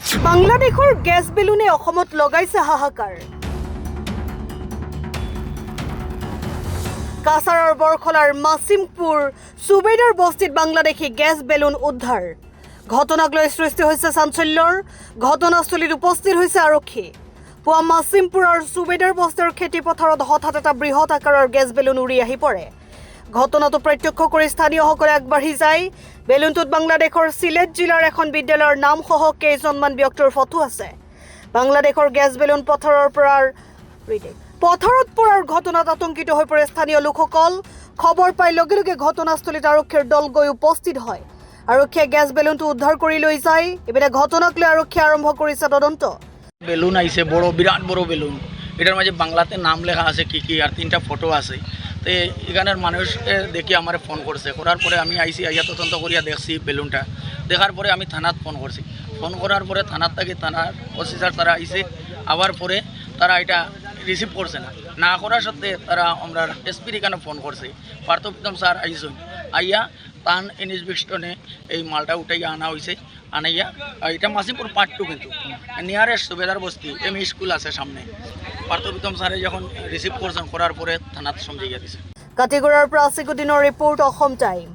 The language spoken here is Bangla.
বাংলাদেশৰ গেছ বেলুনে অসমত লগাইছে হাহাকাৰ। কাছাৰৰ বৰখলাৰ মাছিমপুৰ সুবেদাৰ বস্তিত বাংলাদেশী গেছ বেলুন উদ্ধাৰ। ঘটনাক লৈ সৃষ্টি হৈছে চাঞ্চল্যৰ। ঘটনাস্থলীত উপস্থিত হৈছে আৰক্ষী। পুৱা মাছিমপুৰৰ সুবেদাৰ বস্তিৰ খেতিপথাৰত হঠাৎ এটা বৃহৎ আকাৰৰ গেছ বেলুন উৰি আহি পৰে। ঘটনাটো প্ৰত্যক্ষ কৰি স্থানীয়সকলে আগবাঢ়ি যায়। বেলুনটোত বাংলাদেশৰ সিলেট জিলাৰ এখন বিদ্যালয়ৰ নামসহ কেইজনমান ব্যক্তিৰ ফটো আছে। বাংলাদেশৰ গেছ বেলুন পথাৰত পৰাৰ ঘটনাত আতংকিত হৈ পৰে স্থানীয় লোকসকল। খবৰ পাই লগে লগে ঘটনাস্থলীত আৰক্ষীৰ দল গৈ উপস্থিত হয়। আৰক্ষীয়ে গেছ বেলুনটো উদ্ধাৰ কৰি লৈ যায়। ইপিনে ঘটনাক লৈ আৰক্ষীয়ে আৰম্ভ কৰিছে তদন্ত। বেলুন আইছে বড়, বিরাট বড় বেলুন। এটার মাঝে বাংলাতে নাম লেখা আছে কি আর 3টা ফটো আছে। তো এখানের মানুষ দেখি আমার ফোন করছে, করার পরে আমি আইসি, আইয়া তদন্ত করিয়া দেখছি বেলুনটা। দেখার পরে আমি থানাত ফোন করছি। ফোন করার পরে থানার থেকে থানার অফিসার তারা আইসে, আবার পরে তারা এটা রিসিভ করছে না করার সত্ত্বে তারা আমরা এসপির এখানে ফোন করছে। পার্থপ্রতিম স্যার আইসন, আইয়া তান ইনভেস্টিগেশনে এই মালটা উঠাইয়া আনা হয়েছে। আনাইয়া এটা মাসিমপুর পার্ট 2 কিন্তু নিয়ারেস্ট সুবেদার বস্তি এমই স্কুল আছে সামনে। পার্থপ্রতিম স্যারে যখন রিসিভ করছেন, করার পরে থানাত সমঝাইয়া দিছে। কাটিগড়াৰ পৰা আছিকুদ্দিনৰ ৰিপৰ্ট, অসম টাইম।